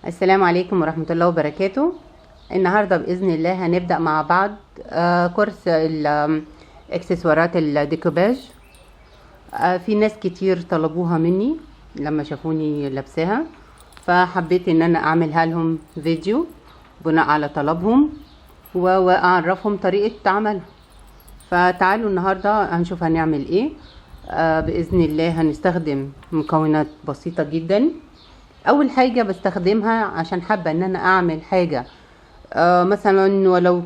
السلام عليكم ورحمة الله وبركاته. النهاردة بإذن الله هنبدأ مع بعض كورس اكسسوارات الديكوباج. في ناس كتير طلبوها مني لما شافوني لابساها، فحبيت ان انا اعملها لهم فيديو بناء على طلبهم واعرفهم طريقة عملها. فتعالوا النهاردة هنشوف هنعمل ايه. بإذن الله هنستخدم مكونات بسيطة جدا. اول حاجه بستخدمها عشان حابه ان انا اعمل حاجه، مثلا ولو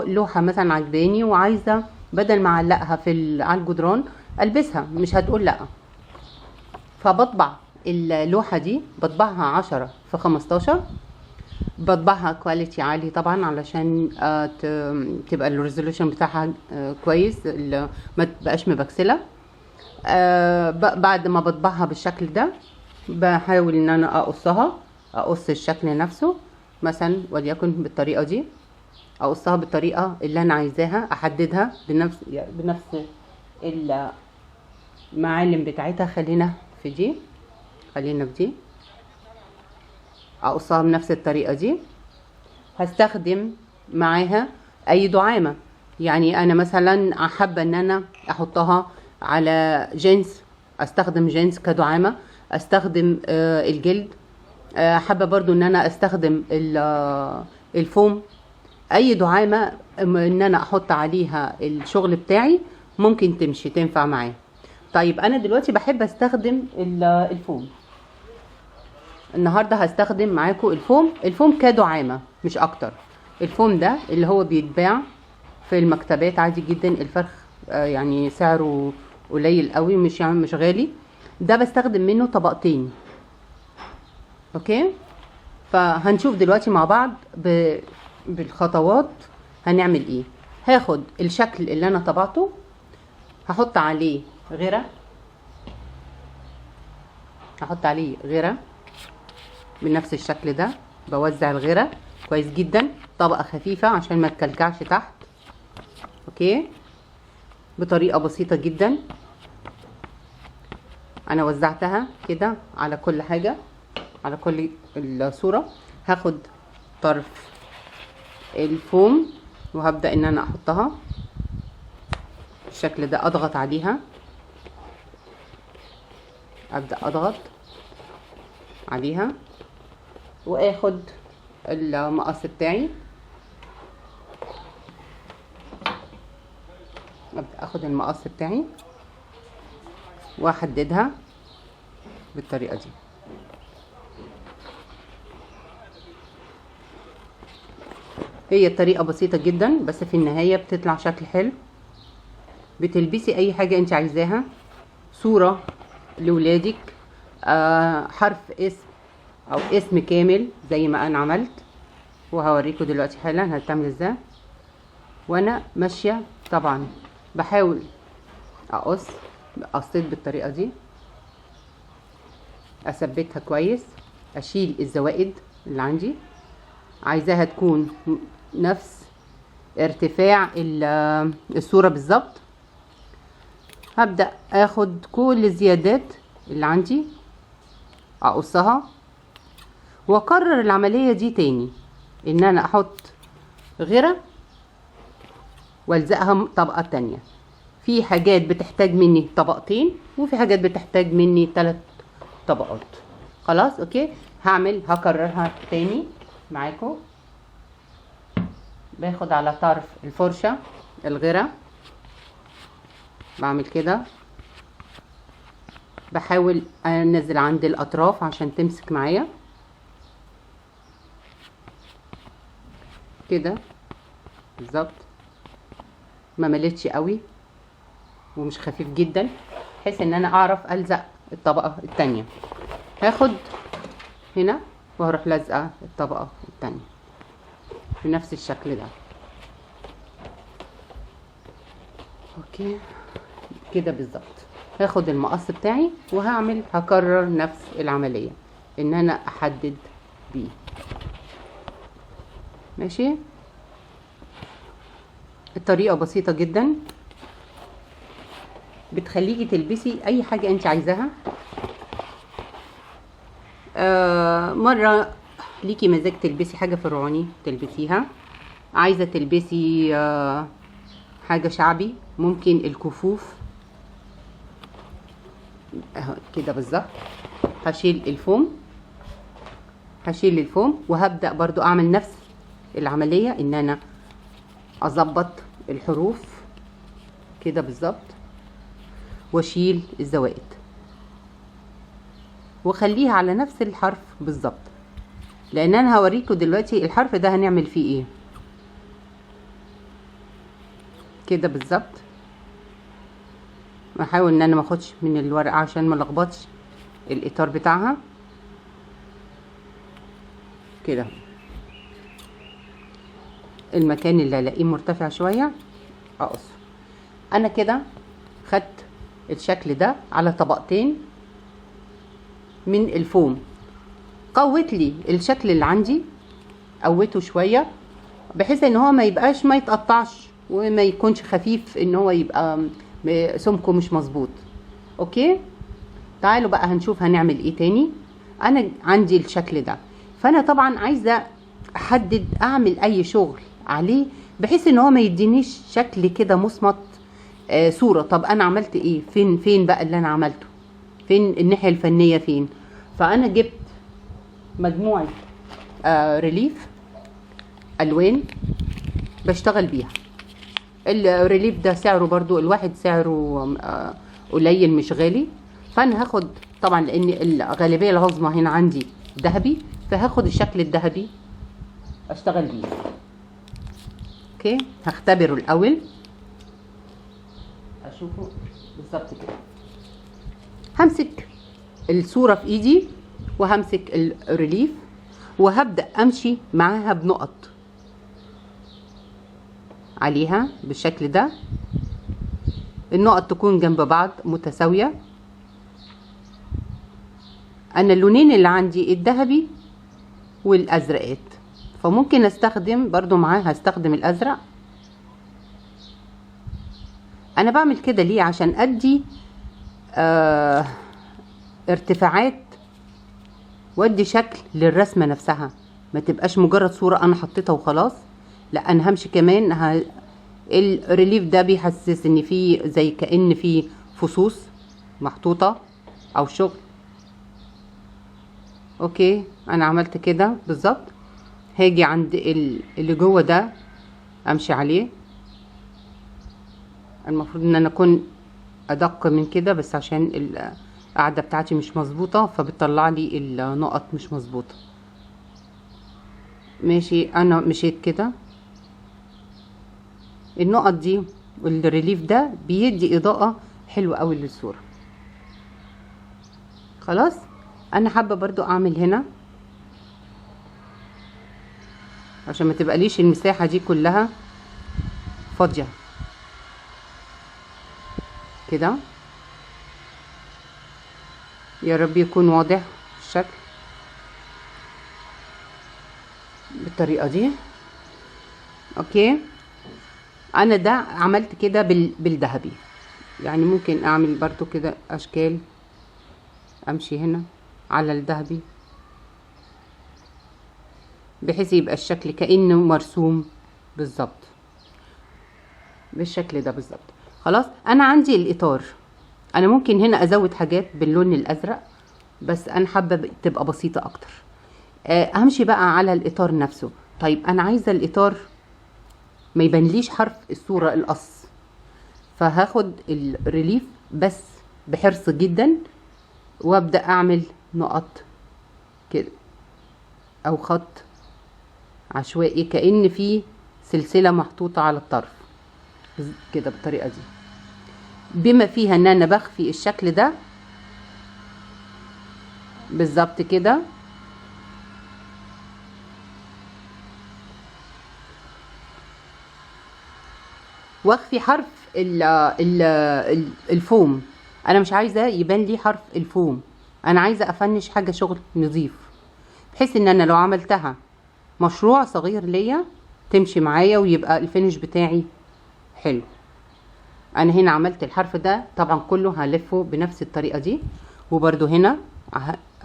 لوحه مثلا عجباني وعايزه بدل ما اعلقها على الجدران البسها، مش هتقول لا. فبطبع اللوحه دي، بطبعها 10 في 15، بطبعها كواليتي عالي طبعا علشان تبقى الريزولوشن بتاعها كويس، ما تبقاش مبكسله. بعد ما بطبعها بالشكل ده بحاول ان انا اقص الشكل نفسه، مثلا وليكن بالطريقه دي، اقصها بالطريقه اللي انا عايزاها، احددها بنفس المعالم بتاعتها. خلينا في دي، اقصها بنفس الطريقه دي. هستخدم معاها اي دعامه، يعني انا مثلا حابه ان انا احطها على جينز، استخدم جينز كدعامه، استخدم الجلد، حابه برضو ان انا استخدم الفوم. اي دعامه ان انا احط عليها الشغل بتاعي ممكن تنفع معايا. طيب انا دلوقتي بحب استخدم الفوم. النهارده هستخدم معاكم الفوم كدعامه مش اكتر. الفوم ده اللي هو بيتباع في المكتبات عادي جدا، الفرخ يعني سعره قليل قوي، مش غالي. ده بستخدم منه طبقتين. اوكي، فهنشوف دلوقتي مع بعض بالخطوات هنعمل ايه. هاخد الشكل اللي انا طبعته، هحط عليه غيرة بنفس الشكل ده. بوزع الغيرة كويس جدا، طبقة خفيفة عشان ما تكلكعش تحت. اوكي، بطريقة بسيطة جدا. انا وزعتها كده على كل حاجة، على كل الصورة. هاخد طرف الفوم وهبدأ ان انا احطها بالشكل ده، اضغط عليها، ابدأ اضغط عليها واخد المقص بتاعي، ابدأ اخد المقص بتاعي واحددها بالطريقة دي. هي طريقة بسيطة جدا بس في النهاية بتطلع شكل حلو. بتلبسي اي حاجة انت عايزاها، صورة لولادك، حرف اسم او اسم كامل زي ما انا عملت، وهوريكم دلوقتي حالا هتعمل ازاي. وانا ماشية طبعا بحاول قصيت بالطريقة دي، اثبتها كويس، اشيل الزوائد اللي عندي، عايزاها تكون نفس ارتفاع الصورة بالظبط. هبدأ اخد كل الزيادات اللي عندي اقصها، واكرر العملية دي تاني، ان انا احط غيرة والزقها طبقة تانية. في حاجات بتحتاج مني طبقتين وفي حاجات بتحتاج مني 3 طبقات. خلاص اوكي، هكررها تاني معاكم. باخد على طرف الفرشة الغيرة، بعمل كده، بحاول انزل عند الاطراف عشان تمسك معايا كده بالظبط، ما مليتش قوي ومش خفيف جدا، بحيث ان انا اعرف الزق الطبقة التانية. هاخد هنا وهروح لازقة الطبقة التانية بنفس الشكل ده. اوكي كده بالظبط. هاخد المقص بتاعي هكرر نفس العملية، ان انا احدد بيه. ماشي، الطريقة بسيطة جدا، بتخليكي تلبسي اي حاجة انت عايزاها. مرة ليكي مزاج تلبسي حاجة فرعوني تلبسيها، عايزة تلبسي حاجة شعبي ممكن الكفوف اهو كده بالظبط. هشيل الفوم وهبدأ برضو اعمل نفس العملية، ان انا اظبط الحروف كده بالظبط واشيل الزوائد واخليها على نفس الحرف بالظبط، لان انا هوريكم دلوقتي الحرف ده هنعمل فيه ايه. كده بالظبط. احاول ان انا ما اخدش من الورقه عشان ما لخبطش الاطار بتاعها كده. المكان اللي الاقيه مرتفع شويه اقص. انا كده خدت الشكل ده على طبقتين من الفوم، قوت لي الشكل اللي عندي، قوته شويه بحيث ان هو ما يبقاش ما يتقطعش وما يكونش خفيف، ان هو يبقى سمكه مش مظبوط. اوكي، تعالوا بقى هنشوف هنعمل ايه تاني. انا عندي الشكل ده، فانا طبعا عايزه احدد اعمل اي شغل عليه بحيث ان هو ما يدينيش شكل كده مصمت صوره. طب انا عملت ايه؟ فين بقى اللي انا عملته؟ فين الناحيه الفنيه فين؟ فانا جبت مجموعه ريليف الوان بشتغل بيها. الريليف ده سعره برضو الواحد سعره قليل مش غالي، فانا هاخد طبعا لان الغالبيه العظمى هنا عندي ذهبي، فهاخد الشكل الذهبي اشتغل بيه. اوكي، هختبره الاول اشوفه بالظبط كده. همسك الصوره في ايدي وهمسك الريليف وهبدا امشي معاها بنقط عليها بالشكل ده. النقط تكون جنب بعض متساويه. انا اللونين اللي عندي الذهبي والازرقات، فممكن استخدم برضو معاه هستخدم الازرق. انا بعمل كده ليه؟ عشان ادي ارتفاعات وادي شكل للرسمه نفسها، ما تبقاش مجرد صوره انا حطيتها وخلاص. لا، انا همشي كمان الريليف ده بيحسس ان في زي كأن في فصوص محطوطه او شغل. اوكي، انا عملت كده بالظبط. هاجي عند اللي جوه ده امشي عليه. المفروض ان انا اكون ادق من كده، بس عشان القاعده بتاعتي مش مظبوطه فبتطلع لي النقط مش مظبوطه. ماشي، انا مشيت كده. النقط دي والريليف ده بيدي اضاءه حلوه قوي للصوره. خلاص، انا حابه برضو اعمل هنا عشان ما تبقاليش المساحه دي كلها فاضيه كده. يا رب يكون واضح الشكل بالطريقه دي. اوكي، انا ده عملت كده بالذهبي، يعني ممكن اعمل برضو كده اشكال. امشي هنا على الذهبي بحيث يبقى الشكل كأنه مرسوم بالظبط بالشكل ده بالظبط. خلاص، انا عندي الاطار. انا ممكن هنا ازود حاجات باللون الازرق، بس انا حابه تبقى بسيطه اكتر. همشي بقى على الاطار نفسه. طيب انا عايزه الاطار ما يبانليش حرف الصوره القص، فهاخد الريليف بس بحرص جدا وابدا اعمل نقط كده او خط عشوائي كأن في سلسله محطوطه على الطرف كده بالطريقه دي، بما فيها ان انا بخفي الشكل ده بالظبط كده. واخفي حرف الفوم. انا مش عايزه يبان لي حرف الفوم، انا عايزه افنش حاجه شغل نظيف، بحيث ان انا لو عملتها مشروع صغير ليا تمشي معايا ويبقى الفينش بتاعي حلو. انا هنا عملت الحرف ده طبعا كله هلفه بنفس الطريقه دي، وبرده هنا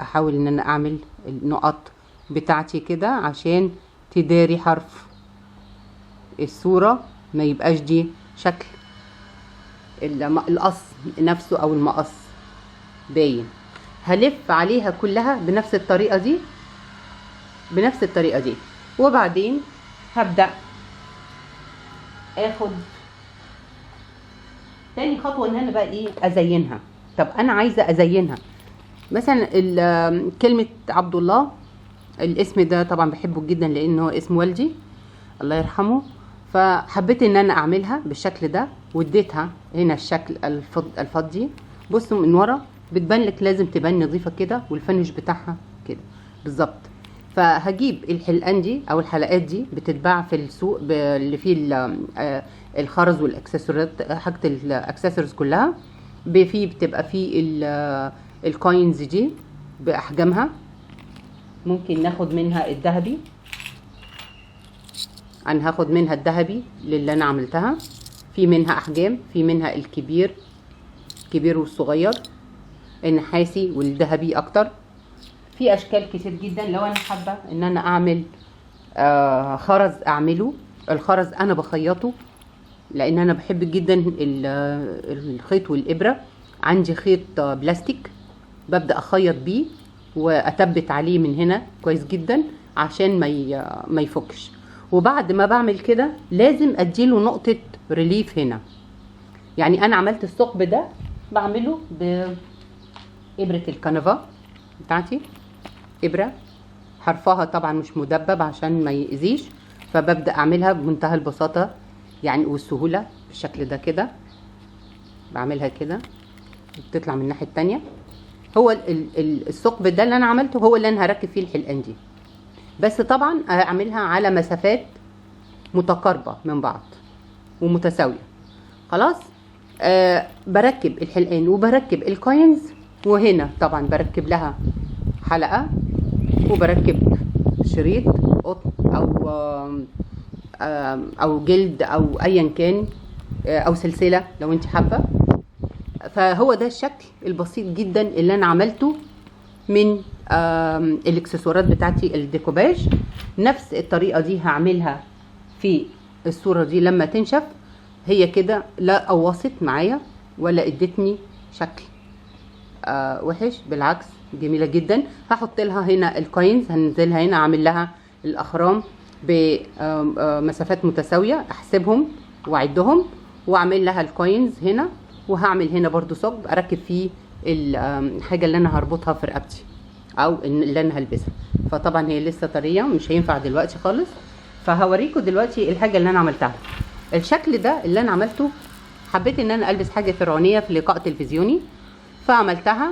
احاول ان انا اعمل النقط بتاعتي كده عشان تداري حرف الصورة، ما يبقاش دي شكل القص نفسه او المقص باين. هلف عليها كلها بنفس الطريقة دي، بنفس الطريقة دي. وبعدين هبدأ اخد تاني خطوة ان انا بقى ايه ازينها. طب انا عايزة ازينها مثلا كلمة عبد الله، الاسم ده طبعا بحبه جدا لانه اسم والدي الله يرحمه، فحبيت ان انا اعملها بالشكل ده واديتها هنا الشكل الفضي. بصوا من ورا بتبان لك، لازم تبان نظيفة كده والفنش بتاعها كده بالظبط. فهجيب الحلقان دي او الحلقات دي بتتباع في السوق اللي فيه الخرز والاكسسوارات، حاجة الاكسسوارز كلها. فيه بتبقى فيه الكوينز دي باحجامها. ممكن ناخد منها الذهبي، انا هاخد منها الذهبي اللي انا عملتها. في منها احجام، في منها الكبير والصغير، النحاسي والذهبي اكتر. في اشكال كتير جدا. لو انا حابه ان انا اعمل خرز اعمله. الخرز انا بخيطه لان انا بحب جدا الخيط والابره. عندي خيط بلاستيك ببدا اخيط بيه واثبت عليه من هنا كويس جدا عشان ما يفكش. وبعد ما بعمل كده لازم اديله نقطه ريليف هنا. يعني انا عملت الثقب ده بعمله بابره الكنفه بتاعتي، ابره حرفها طبعا مش مدبب عشان ما يأذيش، فببدا اعملها بمنتهى البساطه يعني والسهوله بالشكل ده كده. بعملها كده بتطلع من الناحيه التانية. هو الثقب ده اللي انا عملته هو اللي انا هركب فيه الحلقان دي، بس طبعا هعملها على مسافات متقاربه من بعض ومتساويه. خلاص بركب الحلقان وبركب الكوينز، وهنا طبعا بركب لها حلقه وبركب شريط قطن او جلد او ايا كان، او سلسله لو انت حابه. فهو ده الشكل البسيط جدا اللي انا عملته من الاكسسوارات بتاعتي الديكوباج. نفس الطريقه دي هعملها في الصوره دي لما تنشف. هي كده لا قوصت معايا ولا ادتني شكل وحش، بالعكس جميله جدا. هحط لها هنا الكوينز، هنزلها هنا اعمل لها الاخرام بمسافات متساويه، احسبهم واعدهم واعمل لها الكوينز هنا. وهعمل هنا برضو ثقب اركب فيه الحاجه اللي انا هربطها في رقبتي او اللي انا هلبسها. فطبعا هي لسه طريه مش هينفع دلوقتي خالص. فهوريكم دلوقتي الحاجه اللي انا عملتها. الشكل ده اللي انا عملته، حبيت ان انا البس حاجه فرعونيه في لقاء تلفزيوني فعملتها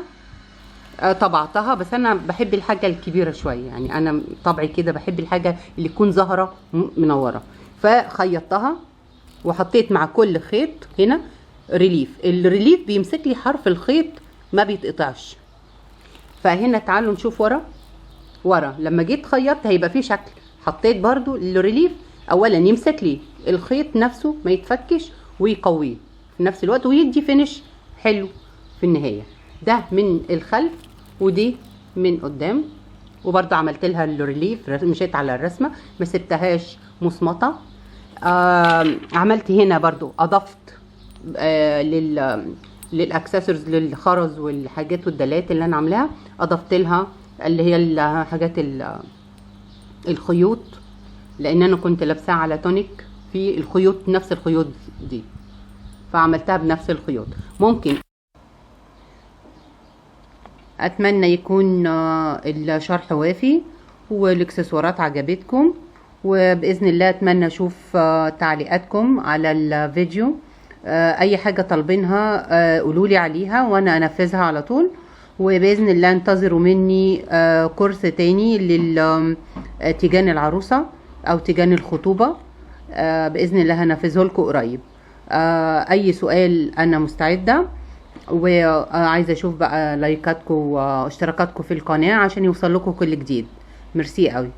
طبعتها. بس انا بحب الحاجه الكبيره شويه، يعني انا طبعي كده بحب الحاجه اللي تكون زهره منوره. فخيطتها وحطيت مع كل خيط هنا ريليف. الريليف بيمسك لي حرف الخيط ما بيتقطعش. فهنا تعالوا نشوف ورا لما جيت خيطت هيبقى فيه شكل. حطيت برضو الريليف اولا يمسك لي الخيط نفسه ما يتفكش ويقويه في نفس الوقت ويدي فينش حلو في النهايه. ده من الخلف ودي من قدام. وبرضو عملت لها الريليف، مشيت على الرسمه ما سبتهاش مصمطه. عملت هنا برضو اضفت للاكسسوارز للخرز والحاجات والدلات اللي انا عاملاها، اضفت لها اللي هي الحاجات الخيوط، لان انا كنت لابساها على تونيك في الخيوط نفس الخيوط دي فعملتها بنفس الخيوط. ممكن اتمنى يكون الشرح وافي والاكسسوارات عجبتكم، وباذن الله اتمنى اشوف تعليقاتكم على الفيديو. اي حاجه طالبينها قولولي عليها وانا انفذها على طول. وباذن الله انتظروا مني كورس تاني تيجان العروسه او تيجان الخطوبه. باذن الله هنفذه لكم قريب. اي سؤال انا مستعده، وعايزه اشوف بقى لايكاتكم واشتراكاتكم في القناه عشان يوصل لكم كل جديد. ميرسي قوي.